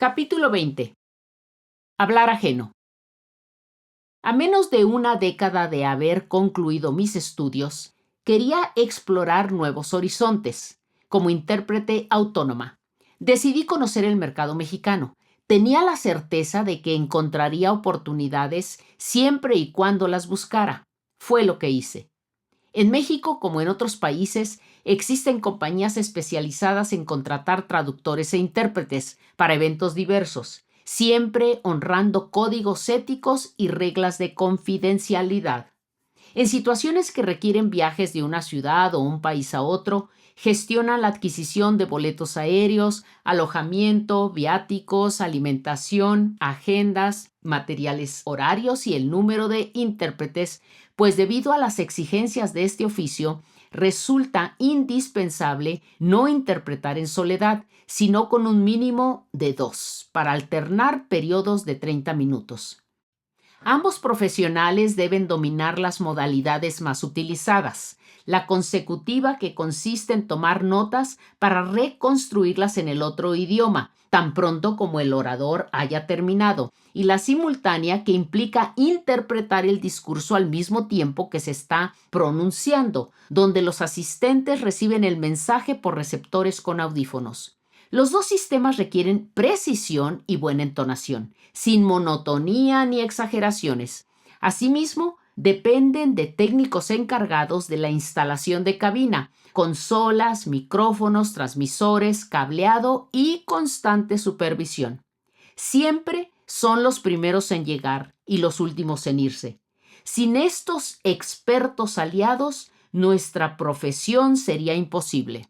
Capítulo 20. Hablar ajeno. A menos de una década de haber concluido mis estudios, quería explorar nuevos horizontes. Como intérprete autónoma, decidí conocer el mercado mexicano. Tenía la certeza de que encontraría oportunidades siempre y cuando las buscara. Fue lo que hice. En México, como en otros países, existen compañías especializadas en contratar traductores e intérpretes para eventos diversos, siempre honrando códigos éticos y reglas de confidencialidad. En situaciones que requieren viajes de una ciudad o un país a otro, gestionan la adquisición de boletos aéreos, alojamiento, viáticos, alimentación, agendas, materiales horarios y el número de intérpretes, pues debido a las exigencias de este oficio, resulta indispensable no interpretar en soledad, sino con un mínimo de 2, para alternar periodos de 30 minutos. Ambos profesionales deben dominar las modalidades más utilizadas, la consecutiva, que consiste en tomar notas para reconstruirlas en el otro idioma, tan pronto como el orador haya terminado, y la simultánea, que implica interpretar el discurso al mismo tiempo que se está pronunciando, donde los asistentes reciben el mensaje por receptores con audífonos. Los dos sistemas requieren precisión y buena entonación, sin monotonía ni exageraciones. Asimismo, dependen de técnicos encargados de la instalación de cabina, consolas, micrófonos, transmisores, cableado y constante supervisión. Siempre son los primeros en llegar y los últimos en irse. Sin estos expertos aliados, nuestra profesión sería imposible.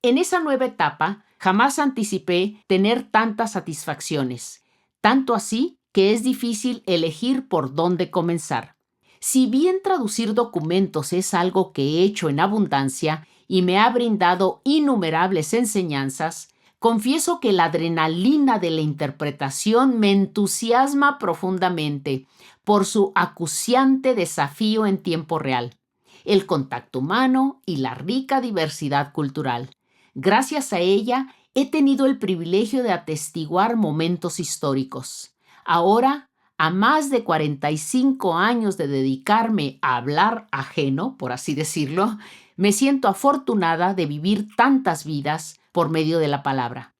En esa nueva etapa, jamás anticipé tener tantas satisfacciones, tanto así que es difícil elegir por dónde comenzar. Si bien traducir documentos es algo que he hecho en abundancia y me ha brindado innumerables enseñanzas, confieso que la adrenalina de la interpretación me entusiasma profundamente por su acuciante desafío en tiempo real, el contacto humano y la rica diversidad cultural. Gracias a ella, he tenido el privilegio de atestiguar momentos históricos. Ahora, a más de 45 años de dedicarme a hablar ajeno, por así decirlo, me siento afortunada de vivir tantas vidas por medio de la palabra.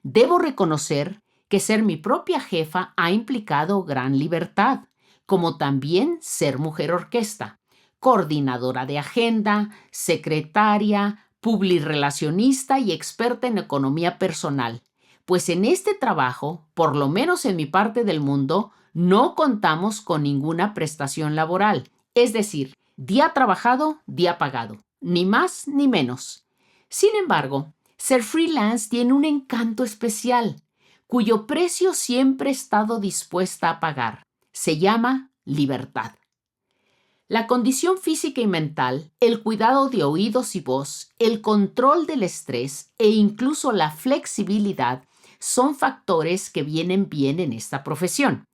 Debo reconocer que ser mi propia jefa ha implicado gran libertad, como también ser mujer orquesta, coordinadora de agenda, secretaria, publirelacionista y experta en economía personal. Pues en este trabajo, por lo menos en mi parte del mundo, no contamos con ninguna prestación laboral, es decir, día trabajado, día pagado, ni más ni menos. Sin embargo, ser freelance tiene un encanto especial, cuyo precio siempre he estado dispuesta a pagar. Se llama libertad. La condición física y mental, el cuidado de oídos y voz, el control del estrés e incluso la flexibilidad son factores que vienen bien en esta profesión,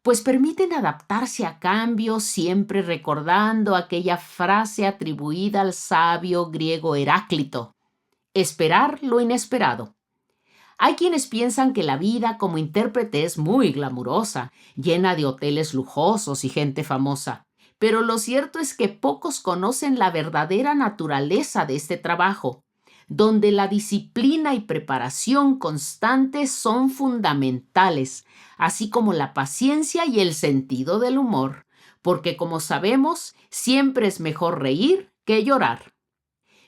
pues permiten adaptarse a cambios, siempre recordando aquella frase atribuida al sabio griego Heráclito: esperar lo inesperado. Hay quienes piensan que la vida como intérprete es muy glamurosa, llena de hoteles lujosos y gente famosa. Pero lo cierto es que pocos conocen la verdadera naturaleza de este trabajo, donde la disciplina y preparación constante son fundamentales, así como la paciencia y el sentido del humor, porque como sabemos, siempre es mejor reír que llorar.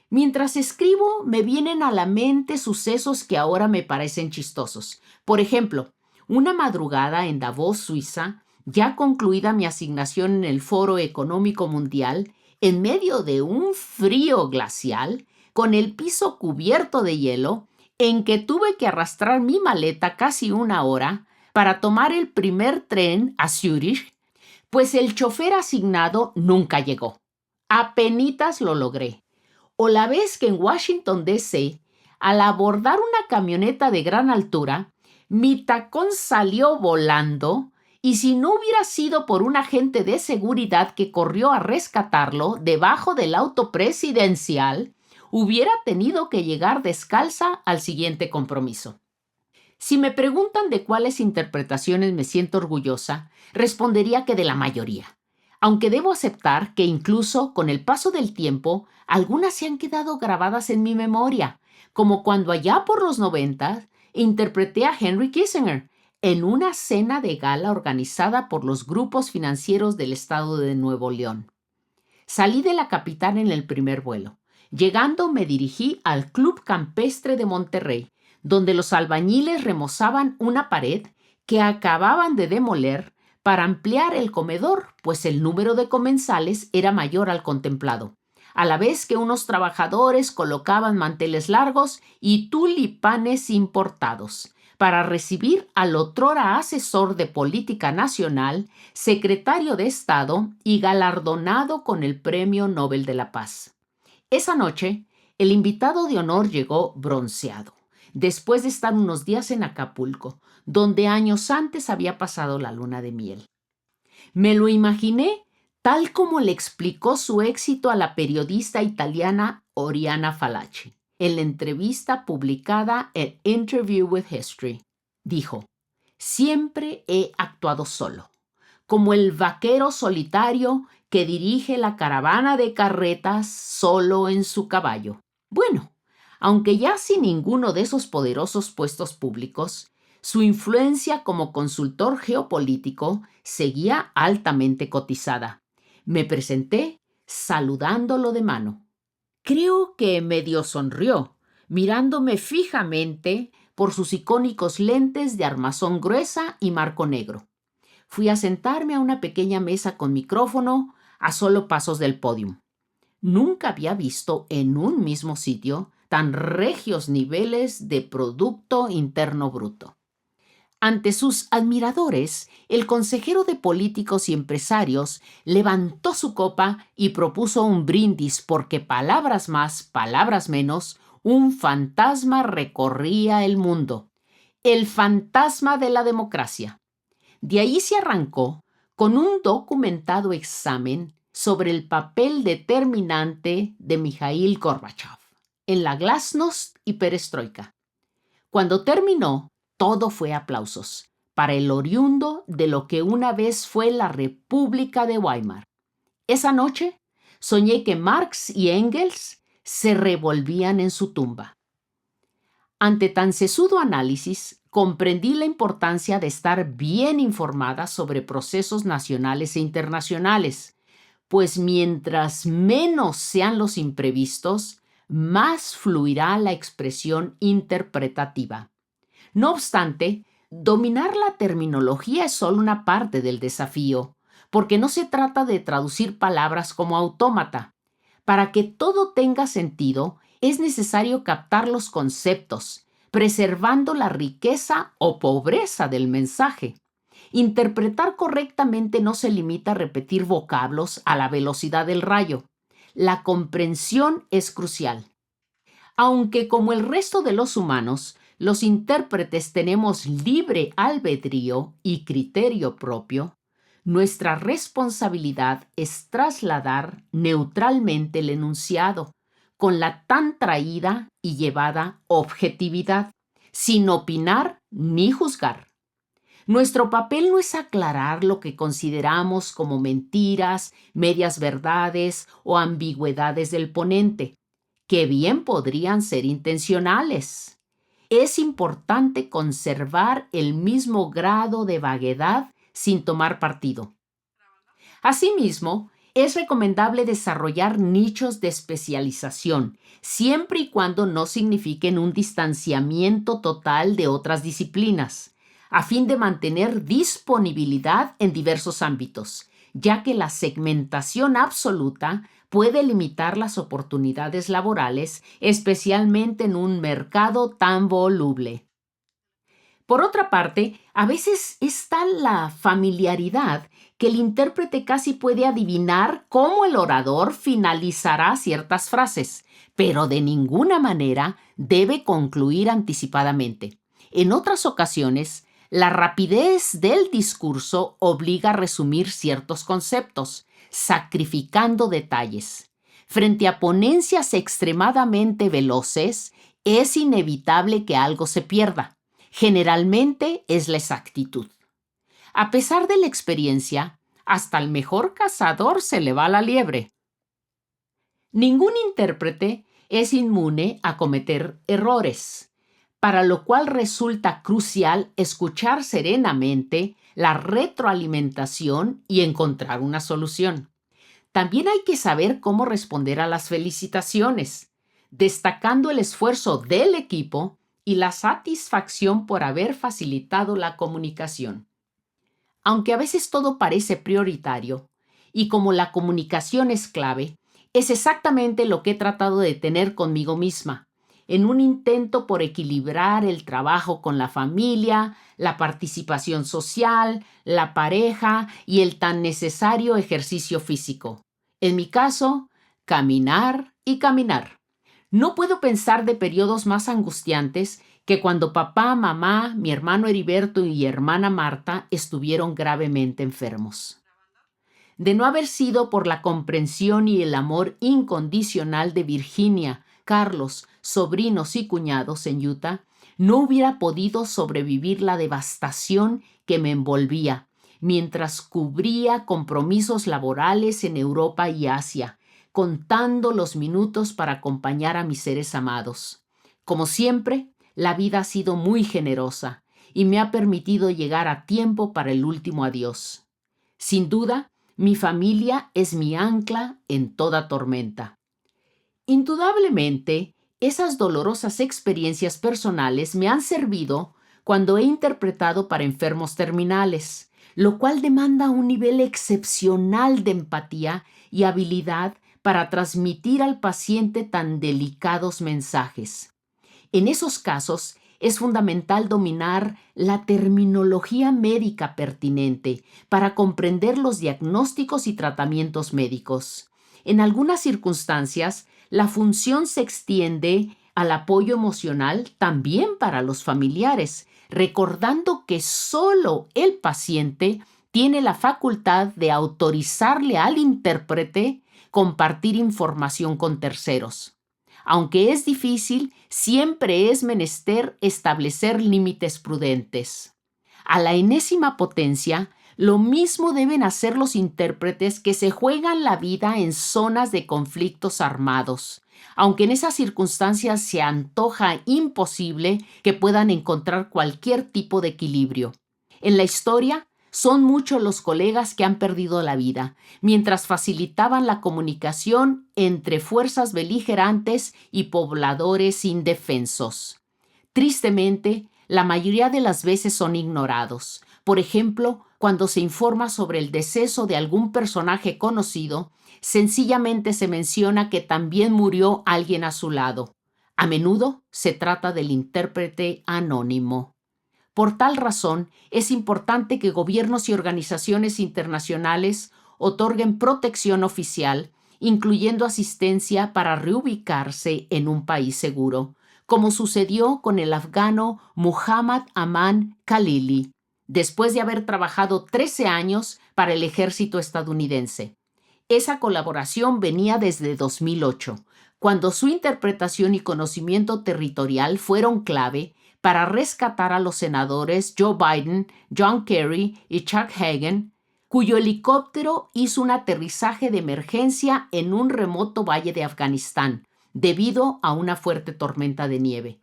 Mientras escribo, me vienen a la mente sucesos que ahora me parecen chistosos. Por ejemplo, una madrugada en Davos, Suiza, ya concluida mi asignación en el Foro Económico Mundial, en medio de un frío glacial, con el piso cubierto de hielo, en que tuve que arrastrar mi maleta casi una hora para tomar el primer tren a Zúrich, pues el chofer asignado nunca llegó. Apenitas lo logré. O la vez que en Washington, D.C., al abordar una camioneta de gran altura, mi tacón salió volando y si no hubiera sido por un agente de seguridad que corrió a rescatarlo debajo del auto presidencial, hubiera tenido que llegar descalza al siguiente compromiso. Si me preguntan de cuáles interpretaciones me siento orgullosa, respondería que de la mayoría. Aunque debo aceptar que incluso con el paso del tiempo, algunas se han quedado grabadas en mi memoria, como cuando allá por los 90 interpreté a Henry Kissinger en una cena de gala organizada por los grupos financieros del estado de Nuevo León. Salí de la capital en el primer vuelo. Llegando me dirigí al Club Campestre de Monterrey, donde los albañiles remozaban una pared que acababan de demoler para ampliar el comedor, pues el número de comensales era mayor al contemplado, a la vez que unos trabajadores colocaban manteles largos y tulipanes importados para recibir al otrora asesor de política nacional, secretario de Estado y galardonado con el Premio Nobel de la Paz. Esa noche, el invitado de honor llegó bronceado, después de estar unos días en Acapulco, donde años antes había pasado la luna de miel. Me lo imaginé tal como le explicó su éxito a la periodista italiana Oriana Fallaci en la entrevista publicada en Interview with History. Dijo: siempre he actuado solo, como el vaquero solitario que dirige la caravana de carretas solo en su caballo. Bueno, aunque ya sin ninguno de esos poderosos puestos públicos, su influencia como consultor geopolítico seguía altamente cotizada. Me presenté saludándolo de mano. Creo que medio sonrió, mirándome fijamente por sus icónicos lentes de armazón gruesa y marco negro. Fui a sentarme a una pequeña mesa con micrófono a solo pasos del pódium. Nunca había visto en un mismo sitio tan regios niveles de Producto Interno Bruto. Ante sus admiradores, el consejero de políticos y empresarios levantó su copa y propuso un brindis porque palabras más, palabras menos, un fantasma recorría el mundo. El fantasma de la democracia. De ahí se arrancó con un documentado examen sobre el papel determinante de Mikhail Gorbachev en la glasnost y perestroika. Cuando terminó, todo fue aplausos para el oriundo de lo que una vez fue la República de Weimar. Esa noche soñé que Marx y Engels se revolvían en su tumba. Ante tan sesudo análisis, comprendí la importancia de estar bien informada sobre procesos nacionales e internacionales, pues mientras menos sean los imprevistos, más fluirá la expresión interpretativa. No obstante, dominar la terminología es solo una parte del desafío, porque no se trata de traducir palabras como autómata. Para que todo tenga sentido, es necesario captar los conceptos, preservando la riqueza o pobreza del mensaje. Interpretar correctamente no se limita a repetir vocablos a la velocidad del rayo. La comprensión es crucial. Aunque como el resto de los humanos, los intérpretes tenemos libre albedrío y criterio propio, nuestra responsabilidad es trasladar neutralmente el enunciado, con la tan traída y llevada objetividad, sin opinar ni juzgar. Nuestro papel no es aclarar lo que consideramos como mentiras, medias verdades o ambigüedades del ponente, que bien podrían ser intencionales. Es importante conservar el mismo grado de vaguedad sin tomar partido. Asimismo, es recomendable desarrollar nichos de especialización, siempre y cuando no signifiquen un distanciamiento total de otras disciplinas, a fin de mantener disponibilidad en diversos ámbitos, ya que la segmentación absoluta puede limitar las oportunidades laborales, especialmente en un mercado tan voluble. Por otra parte, a veces es tal la familiaridad que el intérprete casi puede adivinar cómo el orador finalizará ciertas frases, pero de ninguna manera debe concluir anticipadamente. En otras ocasiones, la rapidez del discurso obliga a resumir ciertos conceptos, sacrificando detalles. Frente a ponencias extremadamente veloces, es inevitable que algo se pierda. Generalmente es la exactitud. A pesar de la experiencia, hasta al mejor cazador se le va la liebre. Ningún intérprete es inmune a cometer errores, para lo cual resulta crucial escuchar serenamente la retroalimentación y encontrar una solución. También hay que saber cómo responder a las felicitaciones, destacando el esfuerzo del equipo y la satisfacción por haber facilitado la comunicación. Aunque a veces todo parece prioritario, y como la comunicación es clave, es exactamente lo que he tratado de tener conmigo misma, en un intento por equilibrar el trabajo con la familia, la participación social, la pareja y el tan necesario ejercicio físico. En mi caso, caminar y caminar. No puedo pensar de periodos más angustiantes que cuando papá, mamá, mi hermano Heriberto y hermana Marta estuvieron gravemente enfermos. De no haber sido por la comprensión y el amor incondicional de Virginia, Carlos, sobrinos y cuñados en Utah, no hubiera podido sobrevivir la devastación que me envolvía mientras cubría compromisos laborales en Europa y Asia, contando los minutos para acompañar a mis seres amados. Como siempre, la vida ha sido muy generosa y me ha permitido llegar a tiempo para el último adiós. Sin duda, mi familia es mi ancla en toda tormenta. Indudablemente, esas dolorosas experiencias personales me han servido cuando he interpretado para enfermos terminales, lo cual demanda un nivel excepcional de empatía y habilidad para transmitir al paciente tan delicados mensajes. En esos casos, es fundamental dominar la terminología médica pertinente para comprender los diagnósticos y tratamientos médicos. En algunas circunstancias, la función se extiende al apoyo emocional también para los familiares, recordando que solo el paciente tiene la facultad de autorizarle al intérprete compartir información con terceros. Aunque es difícil, siempre es menester establecer límites prudentes. A la enésima potencia, lo mismo deben hacer los intérpretes que se juegan la vida en zonas de conflictos armados, aunque en esas circunstancias se antoja imposible que puedan encontrar cualquier tipo de equilibrio. En la historia, son muchos los colegas que han perdido la vida, mientras facilitaban la comunicación entre fuerzas beligerantes y pobladores indefensos. Tristemente, la mayoría de las veces son ignorados. Por ejemplo, cuando se informa sobre el deceso de algún personaje conocido, sencillamente se menciona que también murió alguien a su lado. A menudo se trata del intérprete anónimo. Por tal razón, es importante que gobiernos y organizaciones internacionales otorguen protección oficial, incluyendo asistencia para reubicarse en un país seguro, como sucedió con el afgano Muhammad Aman Khalili, después de haber trabajado 13 años para el ejército estadounidense. Esa colaboración venía desde 2008, cuando su interpretación y conocimiento territorial fueron clave para rescatar a los senadores Joe Biden, John Kerry y Chuck Hagin, cuyo helicóptero hizo un aterrizaje de emergencia en un remoto valle de Afganistán, debido a una fuerte tormenta de nieve.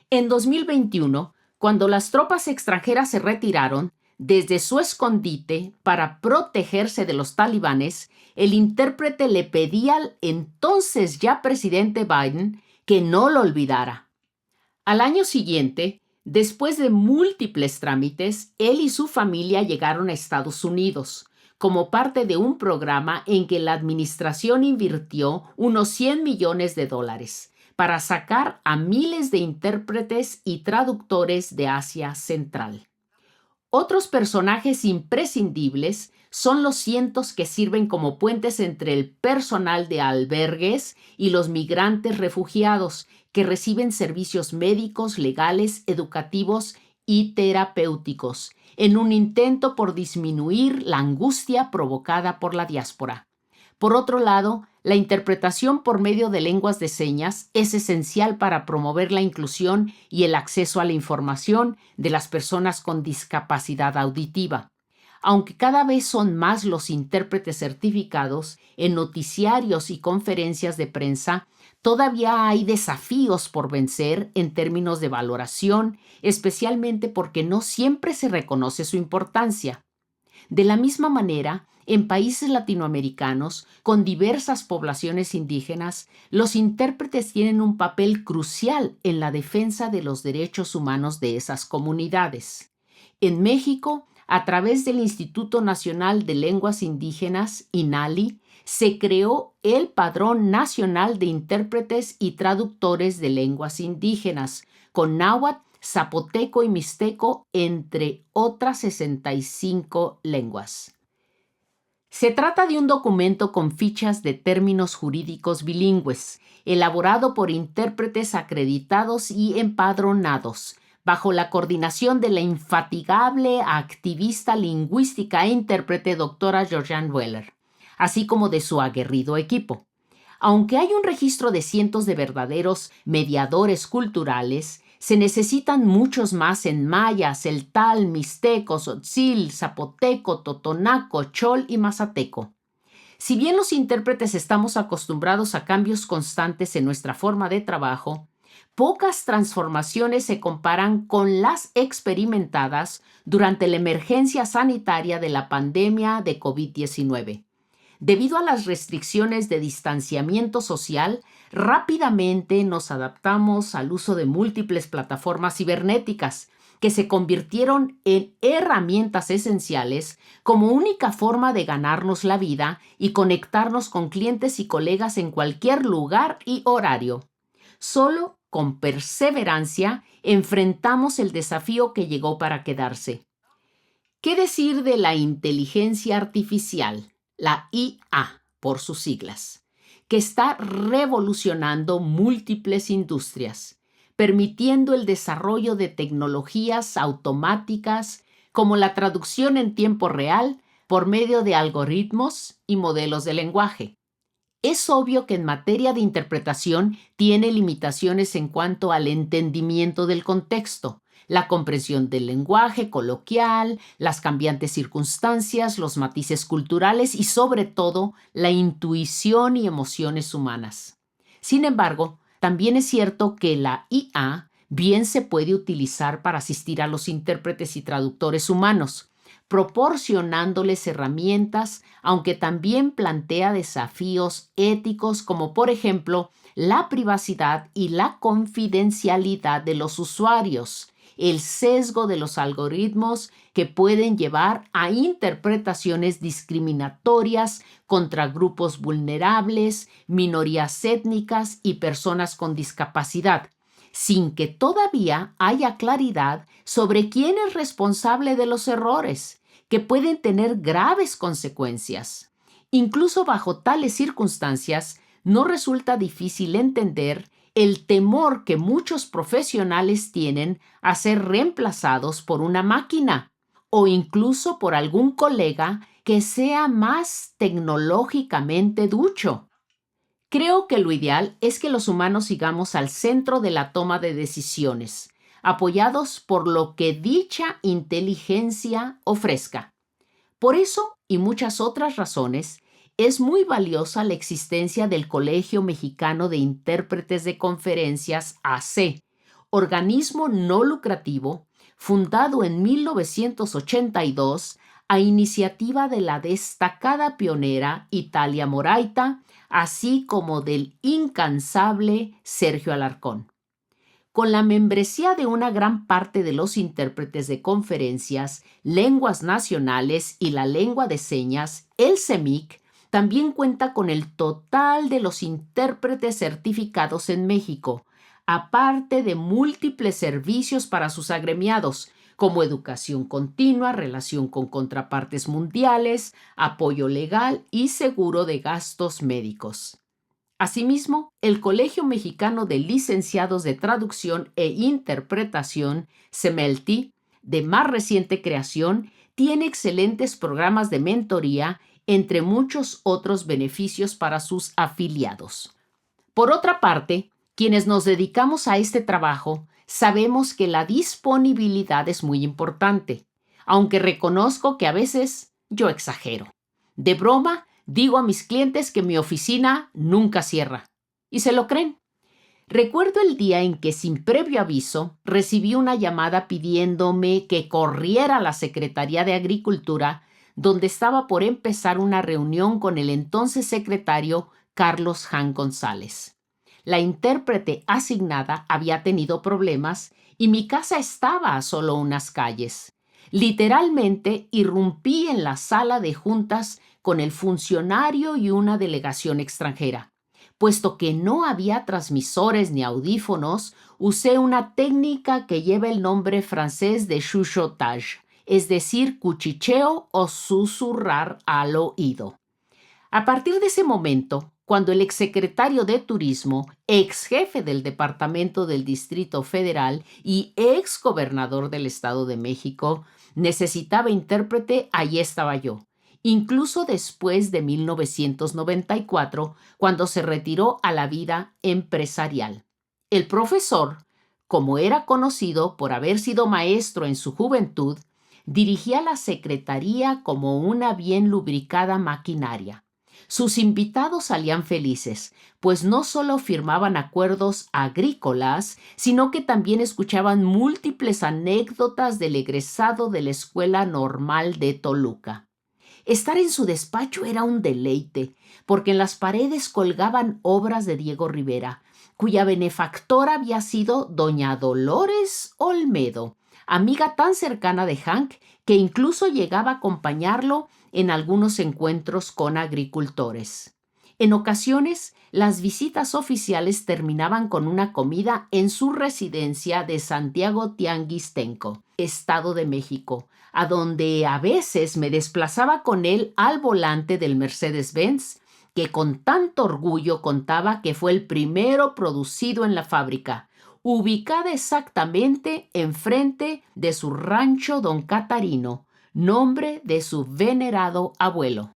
En 2021, cuando las tropas extranjeras se retiraron, desde su escondite para protegerse de los talibanes, el intérprete le pedía al entonces ya presidente Biden que no lo olvidara. Al año siguiente, después de múltiples trámites, él y su familia llegaron a Estados Unidos, como parte de un programa en que la administración invirtió unos $100 millones para sacar a miles de intérpretes y traductores de Asia Central. Otros personajes imprescindibles son los cientos que sirven como puentes entre el personal de albergues y los migrantes refugiados que reciben servicios médicos, legales, educativos y terapéuticos, en un intento por disminuir la angustia provocada por la diáspora. Por otro lado, la interpretación por medio de lenguas de señas es esencial para promover la inclusión y el acceso a la información de las personas con discapacidad auditiva. Aunque cada vez son más los intérpretes certificados en noticiarios y conferencias de prensa, todavía hay desafíos por vencer en términos de valoración, especialmente porque no siempre se reconoce su importancia. De la misma manera, en países latinoamericanos con diversas poblaciones indígenas, los intérpretes tienen un papel crucial en la defensa de los derechos humanos de esas comunidades. En México, a través del Instituto Nacional de Lenguas Indígenas, INALI, se creó el Padrón Nacional de Intérpretes y Traductores de Lenguas Indígenas, con náhuatl, zapoteco y mixteco, entre otras 65 lenguas. Se trata de un documento con fichas de términos jurídicos bilingües, elaborado por intérpretes acreditados y empadronados, bajo la coordinación de la infatigable activista lingüística e intérprete doctora Georgianne Weller, así como de su aguerrido equipo. Aunque hay un registro de cientos de verdaderos mediadores culturales, se necesitan muchos más en maya, celtal, mixteco, tzotzil, zapoteco, totonaco, chol y mazateco. Si bien los intérpretes estamos acostumbrados a cambios constantes en nuestra forma de trabajo, pocas transformaciones se comparan con las experimentadas durante la emergencia sanitaria de la pandemia de COVID-19. Debido a las restricciones de distanciamiento social, rápidamente nos adaptamos al uso de múltiples plataformas cibernéticas que se convirtieron en herramientas esenciales como única forma de ganarnos la vida y conectarnos con clientes y colegas en cualquier lugar y horario. Solo con perseverancia enfrentamos el desafío que llegó para quedarse. ¿Qué decir de la inteligencia artificial? La IA, por sus siglas, que está revolucionando múltiples industrias, permitiendo el desarrollo de tecnologías automáticas como la traducción en tiempo real por medio de algoritmos y modelos de lenguaje. Es obvio que en materia de interpretación tiene limitaciones en cuanto al entendimiento del contexto, la comprensión del lenguaje coloquial, las cambiantes circunstancias, los matices culturales y, sobre todo, la intuición y emociones humanas. Sin embargo, también es cierto que la IA bien se puede utilizar para asistir a los intérpretes y traductores humanos, proporcionándoles herramientas, aunque también plantea desafíos éticos como, por ejemplo, la privacidad y la confidencialidad de los usuarios, el sesgo de los algoritmos que pueden llevar a interpretaciones discriminatorias contra grupos vulnerables, minorías étnicas y personas con discapacidad, sin que todavía haya claridad sobre quién es responsable de los errores, que pueden tener graves consecuencias. Incluso bajo tales circunstancias, no resulta difícil entender el temor que muchos profesionales tienen a ser reemplazados por una máquina o incluso por algún colega que sea más tecnológicamente ducho. Creo que lo ideal es que los humanos sigamos al centro de la toma de decisiones, apoyados por lo que dicha inteligencia ofrezca. Por eso y muchas otras razones, es muy valiosa la existencia del Colegio Mexicano de Intérpretes de Conferencias, AC, organismo no lucrativo fundado en 1982 a iniciativa de la destacada pionera Italia Moraita, así como del incansable Sergio Alarcón. Con la membresía de una gran parte de los intérpretes de conferencias, lenguas nacionales y la lengua de señas, el CEMIC también cuenta con el total de los intérpretes certificados en México, aparte de múltiples servicios para sus agremiados, como educación continua, relación con contrapartes mundiales, apoyo legal y seguro de gastos médicos. Asimismo, el Colegio Mexicano de Licenciados de Traducción e Interpretación, CEMELTI, de más reciente creación, tiene excelentes programas de mentoría entre muchos otros beneficios para sus afiliados. Por otra parte, quienes nos dedicamos a este trabajo sabemos que la disponibilidad es muy importante, aunque reconozco que a veces yo exagero. De broma, digo a mis clientes que mi oficina nunca cierra. ¿Y se lo creen? Recuerdo el día en que, sin previo aviso, recibí una llamada pidiéndome que corriera a la Secretaría de Agricultura, donde estaba por empezar una reunión con el entonces secretario Carlos Jan González. La intérprete asignada había tenido problemas y mi casa estaba a solo unas calles. Literalmente irrumpí en la sala de juntas con el funcionario y una delegación extranjera. Puesto que no había transmisores ni audífonos, usé una técnica que lleva el nombre francés de chuchotage, es decir, cuchicheo o susurrar al oído. A partir de ese momento, cuando el exsecretario de Turismo, ex jefe del Departamento del Distrito Federal y ex gobernador del Estado de México, necesitaba intérprete, allí estaba yo. Incluso después de 1994, cuando se retiró a la vida empresarial. El profesor, como era conocido por haber sido maestro en su juventud, dirigía la secretaría como una bien lubricada maquinaria. Sus invitados salían felices, pues no solo firmaban acuerdos agrícolas, sino que también escuchaban múltiples anécdotas del egresado de la Escuela Normal de Toluca. Estar en su despacho era un deleite, porque en las paredes colgaban obras de Diego Rivera, cuya benefactora había sido doña Dolores Olmedo, amiga tan cercana de Hank que incluso llegaba a acompañarlo en algunos encuentros con agricultores. En ocasiones, las visitas oficiales terminaban con una comida en su residencia de Santiago Tianguistenco, Estado de México, a donde a veces me desplazaba con él al volante del Mercedes-Benz, que con tanto orgullo contaba que fue el primero producido en la fábrica, ubicada exactamente enfrente de su rancho Don Catarino, nombre de su venerado abuelo.